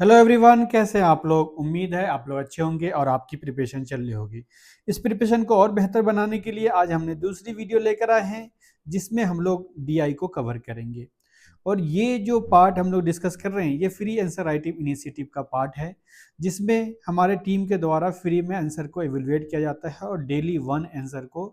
Hello everyone, कैसे हैं आप लोग। उम्मीद है आप लोग अच्छे होंगे और आपकी प्रिपरेशन चल रही होगी। इस प्रिपरेशन को और बेहतर बनाने के लिए आज हमने दूसरी वीडियो लेकर आए हैं जिसमें हम लोग डीआई को कवर करेंगे। और ये जो पार्ट हम लोग डिस्कस कर रहे हैं ये फ्री आंसर राइटिंग इनिशिएटिव का पार्ट है, जिसमें हमारे टीम के द्वारा फ्री में आंसर को एवेलुएट किया जाता है और डेली वन आंसर को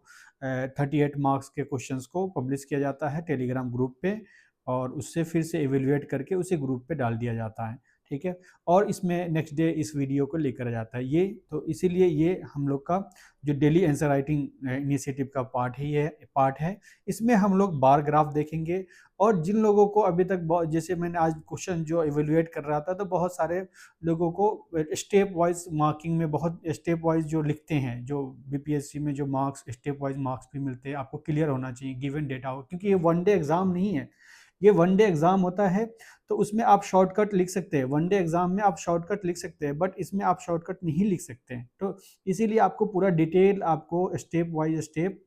38 मार्क्स के क्वेश्चंस को पब्लिश किया जाता है टेलीग्राम ग्रुप पे, और उससे फिर से एवेलुएट करके उसे ग्रुप पे डाल दिया जाता है। ठीक है। और इसमें नेक्स्ट डे इस वीडियो को लेकर जाता है ये, तो इसीलिए ये हम लोग का जो डेली आंसर राइटिंग इनिशिएटिव का पार्ट है। इसमें हम लोग बार ग्राफ देखेंगे। और जिन लोगों को अभी तक जैसे मैंने आज क्वेश्चन जो एवेलुएट कर रहा था तो बहुत सारे लोगों को स्टेप वाइज मार्किंग में बहुत स्टेप वाइज जो लिखते हैं, जो बीपीएससी में जो मार्क्स स्टेप वाइज मार्क्स भी मिलते हैं, आपको क्लियर होना चाहिए गिवन डेटा हो, क्योंकि ये वन डे एग्जाम नहीं है, ये वन डे एग्जाम होता है। तो उसमें आप शॉर्टकट लिख सकते हैं, वन डे एग्जाम में आप शॉर्टकट लिख सकते हैं, बट इसमें आप शॉर्टकट नहीं लिख सकते हैं। तो इसीलिए आपको पूरा डिटेल, आपको स्टेप बाय स्टेप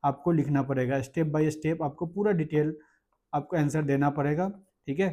आपको लिखना पड़ेगा, स्टेप बाय स्टेप आपको पूरा डिटेल आपको आंसर देना पड़ेगा। ठीक है,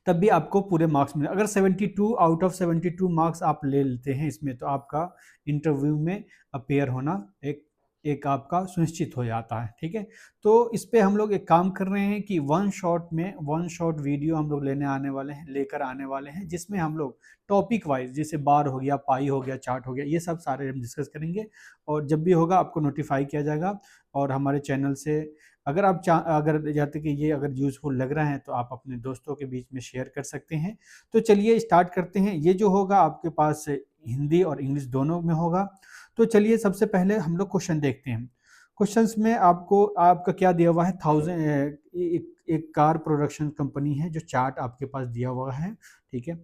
तब भी आपको पूरे मार्क्स मिले। अगर 72 आउट ऑफ 72 मार्क्स आप ले लेते हैं इसमें, तो आपका इंटरव्यू में अपेयर होना एक एक आपका सुनिश्चित हो जाता है। ठीक है, तो इस पे हम लोग एक काम कर रहे हैं कि वन शॉट वीडियो हम लोग लेकर आने वाले हैं, जिसमें हम लोग टॉपिक वाइज, जैसे बार हो गया, पाई हो गया, चार्ट हो गया, ये सब सारे हम डिस्कस करेंगे। और जब भी होगा आपको नोटिफाई किया जाएगा। और हमारे चैनल से अगर जाते कि ये अगर यूजफुल लग रहा है तो आप अपने दोस्तों के बीच में शेयर कर सकते हैं। तो चलिए स्टार्ट करते हैं। ये जो होगा आपके पास हिंदी और इंग्लिश दोनों में होगा। तो चलिए सबसे पहले हम लोग क्वेश्चन देखते हैं। क्वेश्चंस में आपको आपका क्या दिया हुआ है, एक कार प्रोडक्शन कंपनी है जो चार्ट आपके पास दिया हुआ है। ठीक है,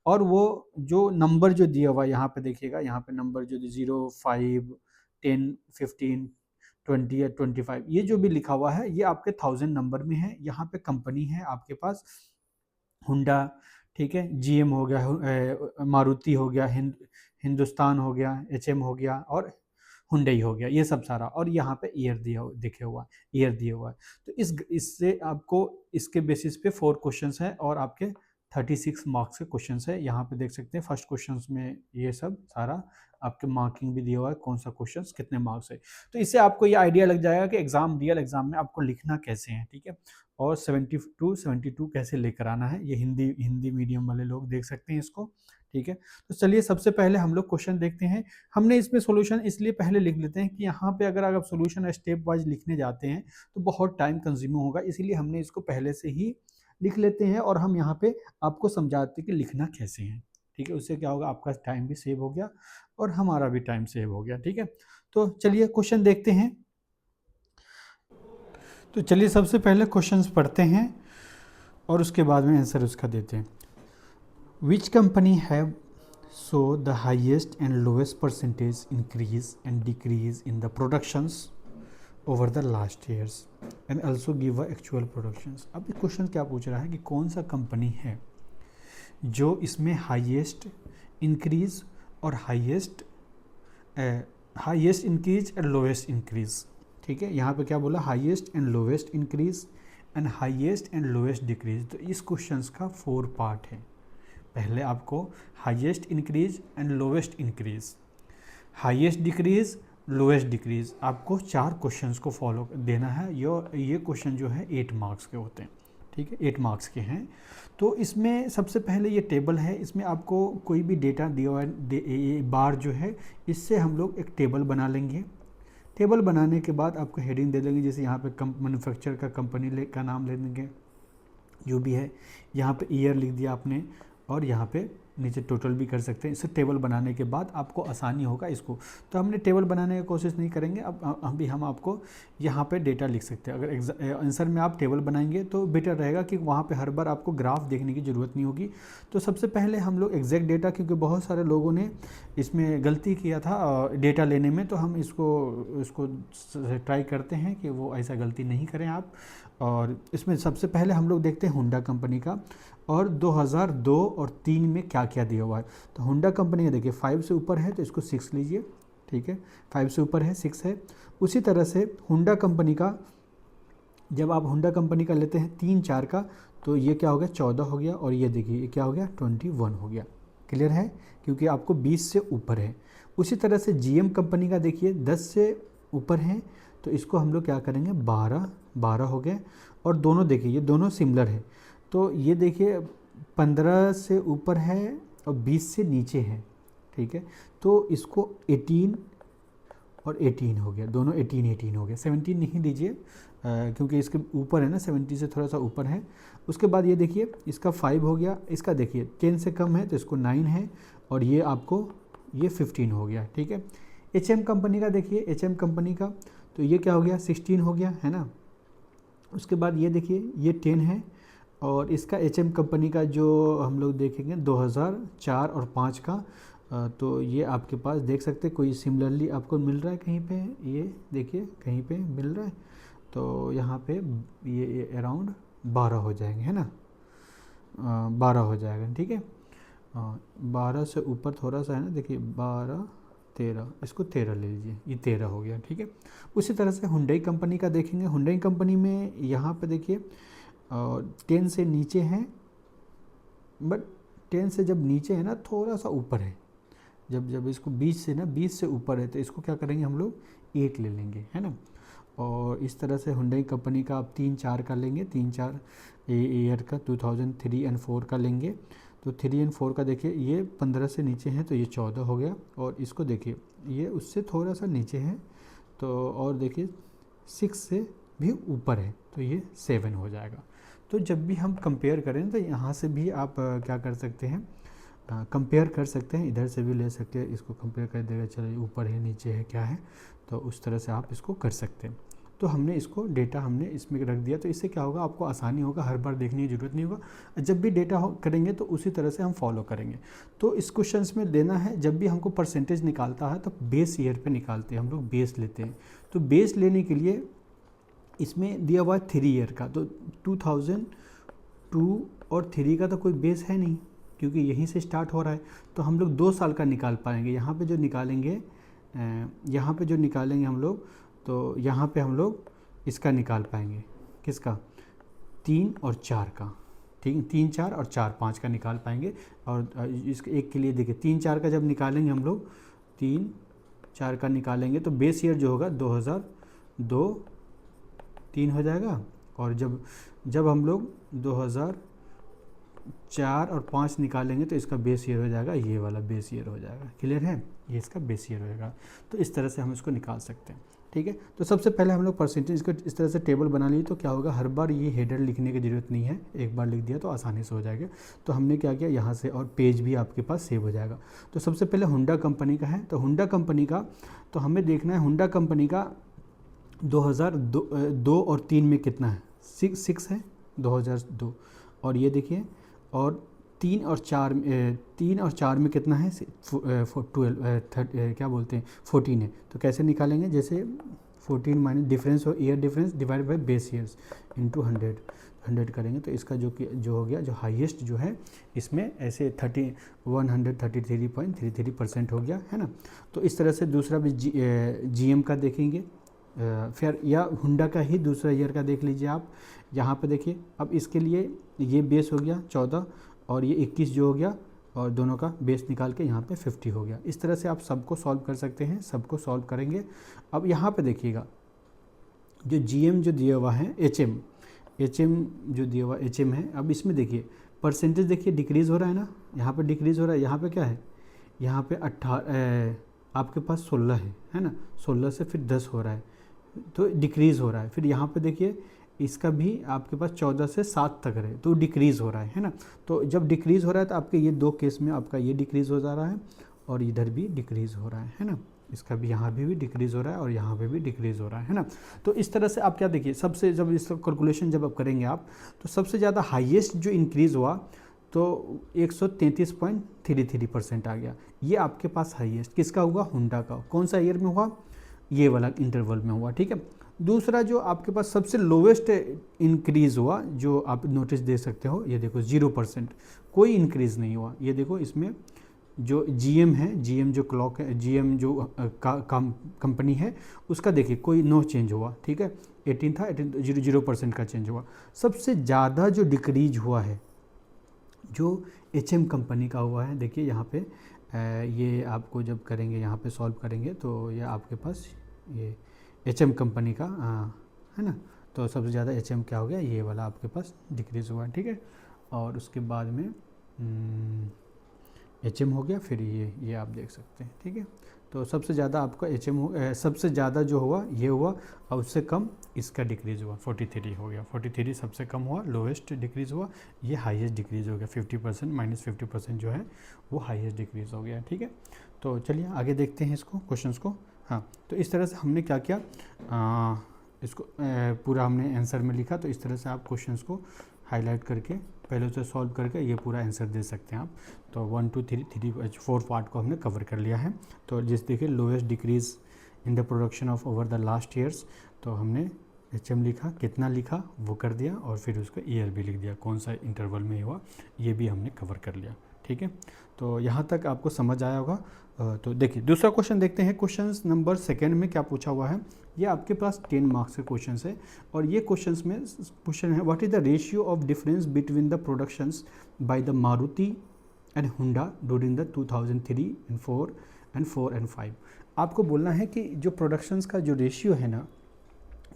और वो जो नंबर जो दिया हुआ है यहाँ पे देखिएगा, यहाँ पे नंबर जो 0, 5, 10, 15, 20 या 25, ये जो भी लिखा हुआ है ये आपके 1000 नंबर में है। यहाँ पे कंपनी है आपके पास हुंडा, ठीक है, जीएम हो गया, मारुति हो गया, हिंदुस्तान हो गया, एचएम हो गया, और हुंडई हो गया, ये सब सारा। और यहाँ पे ईयर दिया हुआ है। तो इससे आपको इसके बेसिस पे 4 क्वेश्चंस हैं और आपके 36 मार्क्स के क्वेश्चंस है। यहाँ पे देख सकते हैं फर्स्ट क्वेश्चंस में ये सब सारा आपके मार्किंग भी दिया हुआ है, कौन सा क्वेश्चन कितने मार्क्स है। तो इससे आपको ये आइडिया लग जाएगा कि रियल एग्जाम में आपको लिखना कैसे है। ठीक है, और 72 कैसे लेकर आना है, ये हिंदी मीडियम वाले लोग देख सकते हैं इसको। ठीक है, तो चलिए सबसे पहले हम लोग क्वेश्चन देखते हैं। हमने इसमें सॉल्यूशन इसलिए पहले लिख लेते हैं कि यहाँ पे अगर आप सॉल्यूशन स्टेप वाइज लिखने जाते हैं तो बहुत टाइम कंज्यूमिंग होगा, इसीलिए हमने इसको पहले से ही लिख लेते हैं और हम यहाँ पे आपको समझाते हैं कि लिखना कैसे है। ठीक है, उससे क्या होगा, आपका टाइम भी सेव हो गया और हमारा भी टाइम सेव हो गया। ठीक है, तो चलिए क्वेश्चन देखते हैं। तो चलिए सबसे पहले क्वेश्चंस पढ़ते हैं और उसके बाद में आंसर उसका देते हैं। Which company have so the highest and lowest percentage increase and decrease in the productions over the last years and also give a actual productions. अब क्वेश्चन क्या पूछ रहा है कि कौन सा कंपनी है जो इसमें हाईएस्ट इंक्रीज और highest increase and lowest increase. ठीक है, यहाँ पे क्या बोला, highest and lowest increase and highest and lowest decrease. तो इस क्वेश्चंस का 4 पार्ट है। पहले आपको highest increase and lowest increase, highest decrease, lowest decrease, आपको 4 क्वेश्चंस को फॉलो देना है। ये क्वेश्चन जो है 8 मार्क्स के होते हैं। ठीक है, 8 मार्क्स के हैं। तो इसमें सबसे पहले ये टेबल है, इसमें आपको कोई भी डेटा दिया हुआ है, बार जो है, इससे हम लोग एक टेबल बना लेंगे। टेबल बनाने के बाद आपको हेडिंग दे देंगे, जैसे यहाँ पे मैन्युफैक्चर का कंपनी का नाम ले देंगे जो भी है, यहाँ पे ईयर लिख दिया आपने, और यहाँ पे नीचे टोटल भी कर सकते हैं। इसे टेबल बनाने के बाद आपको आसानी होगा इसको। तो हमने टेबल बनाने की कोशिश नहीं करेंगे, अब हम आपको यहाँ पे डेटा लिख सकते हैं। अगर आंसर में आप टेबल बनाएंगे तो बेटर रहेगा कि वहाँ पे हर बार आपको ग्राफ देखने की ज़रूरत नहीं होगी। तो सबसे पहले हम लोग एग्जैक्ट डेटा, क्योंकि बहुत सारे लोगों ने इसमें गलती किया था डेटा लेने में, तो हम इसको ट्राई करते हैं कि वो ऐसा गलती नहीं करें आप। और इसमें सबसे पहले हम लोग देखते हैं हुंडा कंपनी का, और 2002 और 3 में क्या क्या दिया हुआ है। तो हुंडा कंपनी का देखिए 5 से ऊपर है तो इसको 6 लीजिए। ठीक है, 5 से ऊपर है, 6 है। उसी तरह से हुंडा कंपनी का, जब आप हुंडा कंपनी का लेते हैं 3, 4 का, तो ये क्या हो गया 14 हो गया, और ये देखिए ये क्या हो गया 21 हो गया। क्लियर है, क्योंकि आपको 20 से ऊपर है। उसी तरह से जीएम कंपनी का देखिए 10 से ऊपर है, तो इसको हम लोग क्या करेंगे 12 हो गए। और दोनों देखिए ये दोनों सिमिलर है, तो ये देखिए 15 से ऊपर है और 20 से नीचे है, ठीक है। तो इसको 18 और 18 हो गया, दोनों 18 हो गया। 17 नहीं दीजिए क्योंकि इसके ऊपर है ना, 70 से थोड़ा सा ऊपर है। उसके बाद ये देखिए इसका 5 हो गया, इसका देखिए 10 से कम है तो इसको 9 है, और ये आपको ये 15 हो गया, ठीक है। एचएम कंपनी का देखिए, एचएम कंपनी का तो ये क्या हो गया 16 हो गया, है ना। उसके बाद ये देखिए ये 10 है, और इसका एचएम कंपनी का जो हम लोग देखेंगे 2004 और 5 का, तो ये आपके पास देख सकते हैं कोई सिमिलरली आपको मिल रहा है कहीं पे, ये देखिए कहीं पे मिल रहा है, तो यहाँ पे ये अराउंड 12 हो जाएंगे, है ना। 12 हो जाएगा, ठीक है। 12 से ऊपर थोड़ा सा है ना, देखिए 12 13, इसको 13 ले लीजिए, ये 13 हो गया, ठीक है। उसी तरह से हुंडई कंपनी का देखेंगे, हुंडई कंपनी में यहाँ पे देखिए 10 से नीचे हैं, बट 10 से जब नीचे है ना थोड़ा सा ऊपर है, जब इसको 20 से ना 20 से ऊपर है तो इसको क्या करेंगे हम लोग 8 ले लेंगे, है ना। और इस तरह से हुंडई कंपनी का आप 3-4 का लेंगे, 3-4 ईयर का 2003 और 4 का लेंगे, तो 3 और 4 का देखिए ये 15 से नीचे है तो ये 14 हो गया, और इसको देखिए ये उससे थोड़ा सा नीचे है, तो और देखिए 6 से भी ऊपर है तो ये 7 हो जाएगा। तो जब भी हम कंपेयर करें तो यहाँ से भी आप क्या कर सकते हैं, कंपेयर कर सकते हैं, इधर से भी ले सकते हैं, इसको कंपेयर कर देगा चलिए ऊपर है नीचे है क्या है, तो उस तरह से आप इसको कर सकते हैं। तो हमने इसको डेटा हमने इसमें रख दिया, तो इससे क्या होगा आपको आसानी होगा, हर बार देखने की ज़रूरत नहीं होगा, जब भी डेटा करेंगे तो उसी तरह से हम फॉलो करेंगे। तो इस क्वेश्चंस में देना है, जब भी हमको परसेंटेज निकालता है तो बेस ईयर पे निकालते हैं हम लोग, बेस लेते हैं। तो बेस लेने के लिए इसमें दिया हुआ है 3 ईयर का, तो 2002 और 3 का तो कोई बेस है नहीं क्योंकि यहीं से स्टार्ट हो रहा है, तो हम लोग 2 साल का निकाल पाएंगे। यहाँ पे जो निकालेंगे हम लोग, तो यहाँ पे हम लोग इसका निकाल पाएंगे, किसका 3 और 4 का, ठीक है, 3, 4 और 4, 5 का निकाल पाएंगे। और इसके एक के लिए देखिए 3, 4 का जब निकालेंगे हम लोग, 3, 4 का निकालेंगे तो बेस ईयर जो होगा 2002, 3 हो जाएगा, और जब हम लोग 2004 और 5 निकालेंगे तो इसका बेस ईयर हो जाएगा, ये वाला बेस ईयर हो जाएगा। क्लियर है, ये इसका बेस ईयर होगा। तो इस तरह से हम इसको निकाल सकते हैं, ठीक है। तो सबसे पहले हम लोग परसेंटेज को इस तरह से टेबल बना लिए, तो क्या होगा हर बार ये हेडर लिखने की ज़रूरत नहीं है, एक बार लिख दिया तो आसानी से हो जाएगा। तो हमने क्या किया यहाँ से, और पेज भी आपके पास सेव हो जाएगा। तो सबसे पहले हुंडा कंपनी का है, तो हुंडा कंपनी का तो हमें देखना है हुंडा कंपनी का 2002 और 3 में कितना है, 6 है 2002, और ये देखिए, और 3 और 4 में कितना है 12 क्या बोलते हैं 14 है। तो कैसे निकालेंगे, जैसे 14 माइनस डिफरेंस हो, year difference divide by base years into 100 करेंगे, तो इसका जो हो गया, जो हाईएस्ट जो है इसमें ऐसे 133.33% हो गया, है ना। तो इस तरह से दूसरा भी जीएम का देखेंगे, फिर या हुंडा का ही दूसरा ईयर का देख लीजिए आप। यहाँ पे देखिए अब इसके लिए ये बेस हो गया 14 और ये 21 जो हो गया, और दोनों का बेस निकाल के यहाँ पे 50 हो गया। इस तरह से आप सबको सॉल्व कर सकते हैं, सबको सॉल्व करेंगे। अब यहाँ पे देखिएगा जो जीएम जो दिया हुआ है, एचएम जो दिया हुआ एचएम है, अब इसमें देखिए परसेंटेज देखिए डिक्रीज़ हो रहा है ना, यहाँ पे डिक्रीज़ हो रहा है, यहाँ पे क्या है, यहाँ पे आपके पास 16 है ना, 16 से फिर 10 हो रहा है तो डिक्रीज़ हो रहा है। फिर यहाँ पे देखिए इसका भी आपके पास 14 से 7 तक है तो डिक्रीज़ हो रहा है ना। तो जब डिक्रीज़ हो रहा है तो आपके ये 2 केस में आपका ये डिक्रीज़ हो जा रहा है और इधर भी डिक्रीज़ हो रहा है ना। इसका भी यहाँ भी डिक्रीज़ हो रहा है और यहाँ पे भी डिक्रीज़ हो रहा है ना। तो इस तरह से आप क्या देखिए, सबसे जब इसका कैलकुलेशन जब आप करेंगे आप, तो सबसे ज़्यादा हाईएस्ट जो इंक्रीज़ हुआ तो 133.33% आ गया। ये आपके पास हाईएस्ट किसका हुआ, हुंडा का। कौन सा ईयर में हुआ, ये वाला इंटरवल में हुआ, ठीक है। दूसरा जो आपके पास सबसे लोवेस्ट इंक्रीज़ हुआ जो आप नोटिस दे सकते हो, ये देखो 0%, कोई इंक्रीज़ नहीं हुआ। ये देखो इसमें जो GM है, GM जो क्लॉक है, GM जो कंपनी है, उसका देखिए कोई नो चेंज हुआ, ठीक है। 18 था, 0% का चेंज हुआ। सबसे ज़्यादा जो डिक्रीज हुआ है जो HM कंपनी का हुआ है, देखिए यहाँ पे ये आपको जब करेंगे, यहाँ पे सॉल्व करेंगे तो ये आपके पास ये HM कंपनी का है ना। तो सबसे ज़्यादा HM क्या हो गया, ये वाला आपके पास डिक्रीज़ हुआ, ठीक है। और उसके बाद में HM हो गया, फिर ये आप देख सकते हैं, ठीक है। तो सबसे ज़्यादा आपका HM सबसे ज़्यादा जो हुआ ये हुआ, और उससे कम इसका डिक्रीज़ हुआ, 43 हो गया। 43 सबसे कम हुआ, लोएस्ट डिक्रीज़ हुआ। ये हाईएस्ट डिक्रीज़ हो गया, 50% -50% जो है वो हाईएस्ट डिक्रीज़ हो गया, ठीक है। तो चलिए आगे देखते हैं इसको, क्वेश्चंस को। हाँ, तो इस तरह से हमने क्या किया, इसको पूरा हमने आंसर में लिखा। तो इस तरह से आप क्वेश्चंस को हाईलाइट करके पहले उसे सॉल्व करके ये पूरा आंसर दे सकते हैं आप। तो 1 2 3 4 पार्ट को हमने कवर कर लिया है। तो जिस देखिए lowest decrease in the production of over the last years, तो हमने HM लिखा, कितना लिखा वो कर दिया, और फिर उसका ईयर भी लिख दिया, कौन सा इंटरवल में हुआ, ये भी हमने कवर कर लिया, ठीक है। तो यहाँ तक आपको समझ आया होगा। तो देखिए दूसरा क्वेश्चन देखते हैं। क्वेश्चन नंबर 2 में क्या पूछा हुआ है, ये आपके पास 10 मार्क्स के क्वेश्चन है। और ये क्वेश्चन में क्वेश्चन है, what is the ratio of difference between the productions by the Maruti and हुंडा ड्यूरिंग द 2003 and 4 and 5। आपको बोलना है कि जो प्रोडक्शंस का जो रेशियो है ना,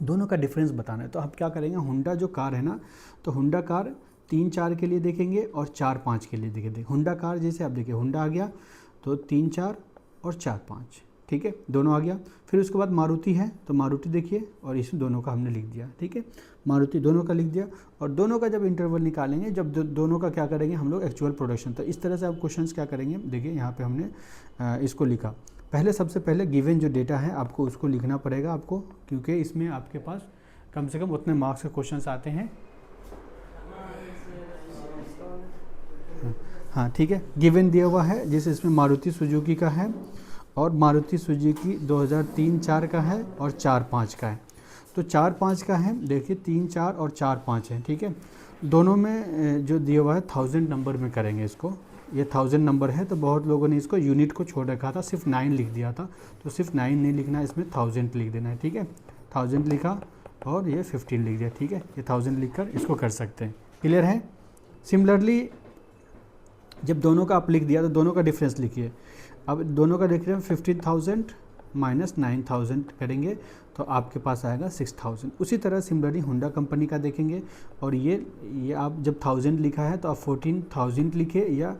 दोनों का डिफरेंस बताना है। तो आप क्या करेंगे, हुंडा जो कार है ना, तो हुंडा कार 3 4 के लिए देखेंगे और 4 5 के लिए देखेंगे। हुंडा कार जैसे आप देखिए, हुंडा आ गया तो 3 4 और 4 5, ठीक है, दोनों आ गया। फिर उसके बाद मारुति है, तो मारुति देखिए, और इस दोनों का हमने लिख दिया, ठीक है। मारुति दोनों का लिख दिया, और दोनों का जब इंटरवल निकालेंगे, जब दोनों का क्या करेंगे हम लोग, एक्चुअल प्रोडक्शन। तो इस तरह से आप क्वेश्चंस क्या करेंगे, देखिए यहाँ पे हमने इसको लिखा। पहले सबसे पहले गिवन जो डेटा है आपको उसको लिखना पड़ेगा आपको, क्योंकि इसमें आपके पास कम से कम उतने मार्क्स के क्वेश्चंस आते हैं। हाँ ठीक है, गिवन दिया हुआ है, जैसे इसमें मारुति सुजुकी का है, और मारुति सुजुकी 2003-4 का है, और 4-5 का है। तो 4-5 का है, देखिए 3-4 और 4-5 है, ठीक है। दोनों में जो दिया हुआ है 1000 नंबर में करेंगे इसको। ये 1000 नंबर है, तो बहुत लोगों ने इसको यूनिट को छोड़ रखा था, सिर्फ 9 लिख दिया था। तो सिर्फ 9 नहीं लिखना है, इसमें 1000 लिख देना है, ठीक है। 1000 लिखा और ये 15 लिख दिया, ठीक है। ये 1000 लिख कर इसको कर सकते हैं, क्लियर है। सिमिलरली जब दोनों का आप लिख दिया तो दोनों का डिफरेंस लिखिए। अब दोनों का देख रहे हैं 15,000 माइनस 9,000 करेंगे तो आपके पास आएगा 6,000। उसी तरह सिमिलरली हुंडा कंपनी का देखेंगे, और ये आप जब 1000 लिखा है तो आप 14,000 लिखे, या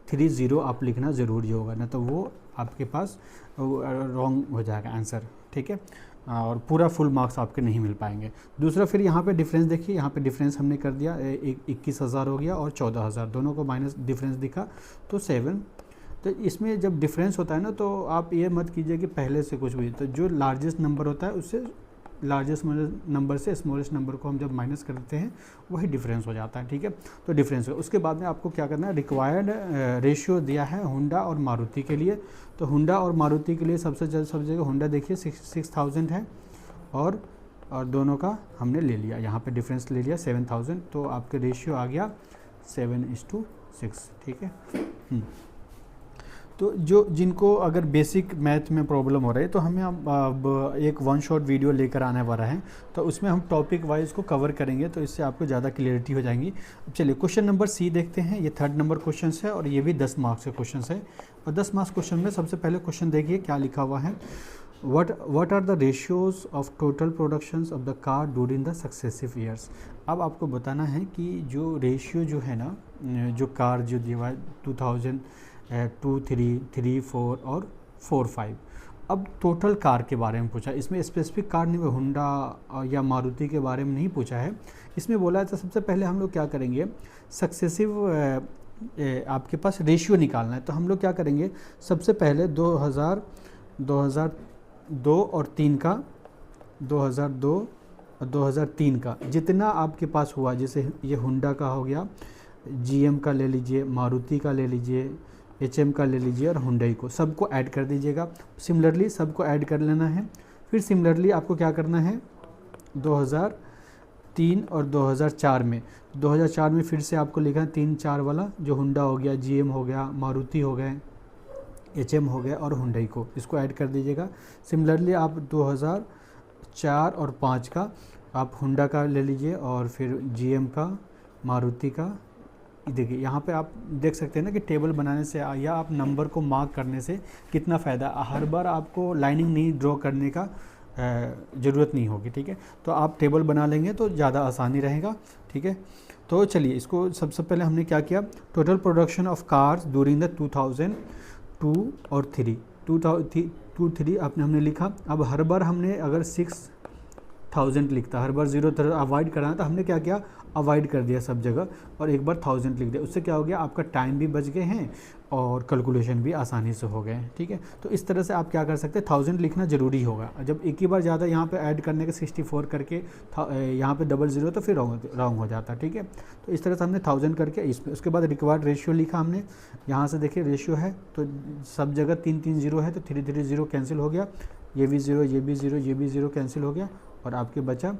30 आप लिखना ज़रूरी होगा, ना तो वो आपके पास रॉन्ग हो जाएगा आंसर, ठीक है, और पूरा फुल मार्क्स आपके नहीं मिल पाएंगे। दूसरा फिर यहाँ पे डिफरेंस देखिए, यहाँ पे डिफरेंस हमने कर दिया, 21,000 हो गया और 14,000, दोनों को माइनस डिफरेंस दिखा तो 7। तो इसमें जब डिफरेंस होता है ना, तो आप ये मत कीजिए कि पहले से कुछ भी, तो जो लार्जेस्ट नंबर होता है उससे लार्जेस्ट नंबर से स्मॉलेस्ट नंबर को हम जब माइनस करते हैं वही डिफरेंस हो जाता है, ठीक है। तो डिफरेंस है, उसके बाद में आपको क्या करना है, रिक्वायर्ड रेशियो दिया है हुंडा और मारुति के लिए। तो हुंडा और मारुति के लिए सबसे जगह हुंडा देखिए 6,000 है, और दोनों का हमने ले लिया, यहाँ पे डिफरेंस ले लिया 7,000। तो आपके रेशियो आ गया 7:6, ठीक है। तो जिनको अगर बेसिक मैथ में प्रॉब्लम हो रही है, तो हमें अब एक 1 शॉट वीडियो लेकर आने वाला है, तो उसमें हम टॉपिक वाइज को कवर करेंगे, तो इससे आपको ज़्यादा क्लियरिटी हो जाएंगी। अब चलिए क्वेश्चन नंबर C देखते हैं। ये 3rd नंबर क्वेश्चन है, और ये भी 10 मार्क्स के क्वेश्चन है। और 10 मार्क्स क्वेश्चन में सबसे पहले क्वेश्चन देखिए क्या लिखा हुआ है, What are the ratios of total productions of the car during the successive years। अब आपको बताना है कि जो रेशियो जो है ना, जो कार जो दिया हुआ है 2002, 3, 3, 4 और 4, 5। अब टोटल कार के बारे में पूछा, इसमें स्पेसिफिक कार नहीं, हुंडा या मारुति के बारे में नहीं पूछा है। इसमें बोला है तो सबसे पहले हम लोग क्या करेंगे, सक्सेसिव आपके पास रेशियो निकालना है। तो हम लोग क्या करेंगे, सबसे पहले 2002 और 3 का, 2002 और 2003 का जितना आपके पास हुआ, जैसे ये हुंडा का हो गया, GM का ले लीजिए, मारुति का ले लीजिए, HM का ले लीजिए, और हुंडई को सबको ऐड कर दीजिएगा। सिमिलरली सबको ऐड कर लेना है। फिर सिमिलरली आपको क्या करना है, 2003 और 2004 में, 2004 में फिर से आपको लिखा है 3 4 वाला, जो हुंडा हो गया, GM हो गया, मारुति हो गए, एचएम हो गया और हुंडई को, इसको ऐड कर दीजिएगा। सिमिलरली आप 2004 और 5 का आप हुंडा का ले लीजिए और फिर जीएम का, मारुति का। देखिए यहाँ पे आप देख सकते हैं ना कि टेबल बनाने से या आप नंबर को मार्क करने से कितना फ़ायदा, हर बार आपको लाइनिंग नहीं ड्रॉ करने का ज़रूरत नहीं होगी। ठीक है, तो आप टेबल बना लेंगे तो ज़्यादा आसानी रहेगा। ठीक है, तो चलिए इसको सबसे पहले हमने क्या किया, total production of cars during the 2002 और 3 आपने हमने लिखा। अब हर बार हमने अगर 6000 लिखता, हर बार 0 तरह अवॉइड कराना, तो हमने क्या किया, अवॉइड कर दिया सब जगह और एक बार 1000 लिख दिया। उससे क्या हो गया, आपका टाइम भी बच गए हैं और कैलकुलेशन भी आसानी से हो गए हैं। ठीक है, तो इस तरह से आप क्या कर सकते हैं, 1000 लिखना ज़रूरी होगा। जब एक ही बार ज़्यादा यहाँ पे ऐड करने के 64 करके यहाँ पे 00 तो फिर रॉन्ग हो जाता है। ठीक है, तो इस तरह से हमने 1000 करके इसमें, उसके बाद रिक्वायर्ड रेशियो लिखा हमने। यहाँ से देखिए रेशियो है तो सब जगह 3 0 है तो 3 0 कैंसिल हो गया, ये भी 0, ये भी 0, ये भी 0 कैंसिल हो गया और आपके बचा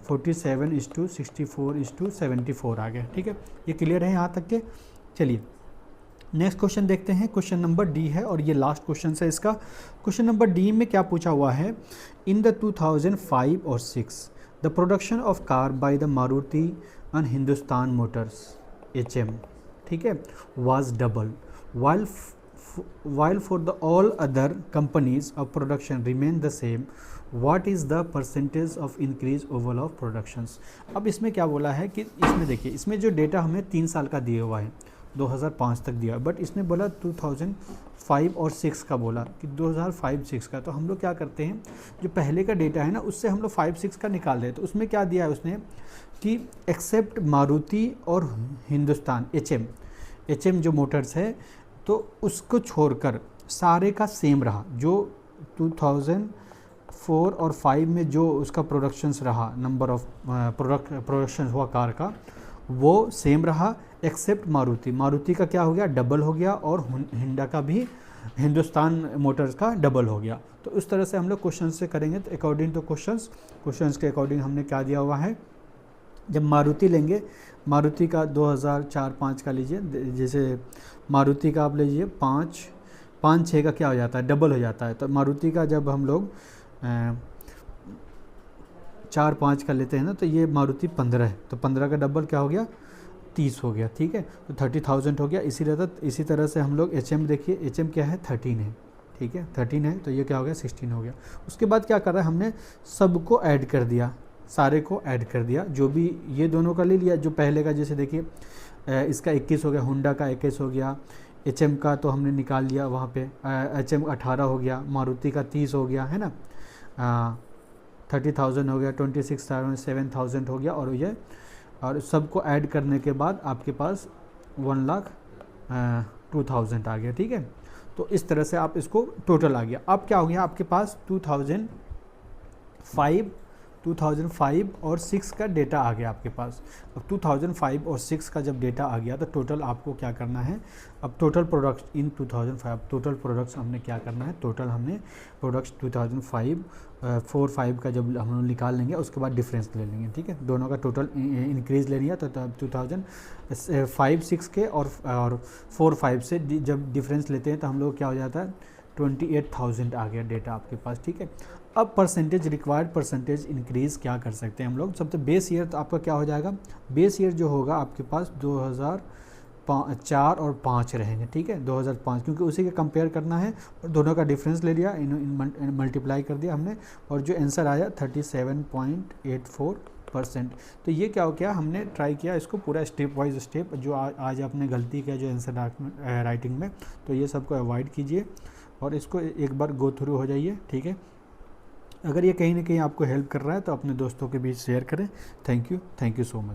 47:64:74 आ गया। ठीक है, ये क्लियर है यहाँ तक के। चलिए नेक्स्ट क्वेश्चन देखते हैं। क्वेश्चन नंबर डी है और ये लास्ट क्वेश्चन है इसका। क्वेश्चन नंबर डी में क्या पूछा हुआ है, इन द 2005 और 6 the production of car by the Maruti and Hindustan Motors HM, ठीक है, was double while for the all other companies of production remain the same, what is the percentage of increase overall of productions। अब इसमें क्या बोला है कि इसमें देखिए, इसमें जो डेटा हमें 3 साल का दिया हुआ है, 2005 तक दिया, बट इसने बोला 2005 और 6 का बोला कि 2005-6 का। तो हम लोग क्या करते हैं, जो पहले का डेटा है ना उससे हम लोग 5-6 का निकाल दें। तो उसमें क्या दिया है उसने कि एक्सेप्ट मारुति और हिंदुस्तान HM जो मोटर्स है तो उसको छोड़कर सारे का सेम रहा। जो 2004 और 5 में जो उसका प्रोडक्शंस रहा, नंबर ऑफ प्रोडक्शन हुआ कार का, वो सेम रहा एक्सेप्ट मारुति का क्या हो गया, डबल हो गया, और हिंडा का भी, हिंदुस्तान मोटर्स का डबल हो गया। तो इस तरह से हम लोग क्वेश्चन से करेंगे। तो अकॉर्डिंग टू क्वेश्चंस के अकॉर्डिंग हमने क्या दिया हुआ है, जब मारुति लेंगे, मारुति का 2004-5 का लीजिए, जैसे मारुति का आप लीजिए 5-6 का क्या हो जाता है, डबल हो जाता है। तो मारुति का जब हम लोग 4-5 का लेते हैं ना, तो ये मारुति 15 है, तो 15 का डबल क्या हो गया, 30 हो गया। ठीक है, तो 30,000 हो गया। इसी तरह से हम लोग HM देखिए, HM क्या है, 13 है। ठीक है, 13 है, तो ये क्या हो गया, 16 हो गया। उसके बाद क्या कर रहा है, हमने सबको ऐड कर दिया, सारे को ऐड कर दिया, जो भी ये दोनों का ले लिया, जो पहले का, जैसे देखिए इसका 21 हो गया, हुंडा का 21 हो गया, HM का तो हमने निकाल लिया वहाँ पे, HM 18 हो गया, मारुति का 30 हो गया, है ना, 30,000 हो गया, 26,000 हो गया, और ये और सबको ऐड करने के बाद आपके पास 1,02,000 आ गया। ठीक है, तो इस तरह से आप इसको टोटल आ गया। अब क्या हो गया, आपके पास 2005 और 6 का डेटा आ गया आपके पास। अब 2005 और 6 का जब डेटा आ गया तो टोटल आपको क्या करना है, अब total products in 2005, total products हमने क्या करना है, टोटल हमने प्रोडक्ट्स 2005-4-5 का जब हम लोग निकाल लेंगे, उसके बाद डिफरेंस ले लेंगे। ठीक है, दोनों का टोटल इंक्रीज़ ले लिया, तो 2005-6 के और 4-5 से जब डिफरेंस लेते हैं तो हम लोग क्या हो जाता है, 28,000 आ गया डेटा आपके पास। ठीक है, अब परसेंटेज, रिक्वायर्ड परसेंटेज इंक्रीज़ क्या कर सकते हैं हम लोग, सबसे बेस ईयर तो आपका क्या हो जाएगा, बेस ईयर जो होगा आपके पास 2004 और 5 रहेंगे। ठीक है, 2005, क्योंकि उसी के कंपेयर करना है, और दोनों का डिफरेंस ले लिया, इन मल्टीप्लाई कर दिया हमने, और जो आंसर आया 37.84%। तो ये क्या हो गया, हमने ट्राई किया इसको पूरा स्टेप वाइज स्टेप, जो आज आपने गलती किया जो आंसर राइटिंग में, तो ये सबको अवॉइड कीजिए और इसको एक बार गो थ्रू हो जाइए। ठीक है, अगर ये कहीं ना कहीं आपको हेल्प कर रहा है तो अपने दोस्तों के बीच शेयर करें। Thank you so much.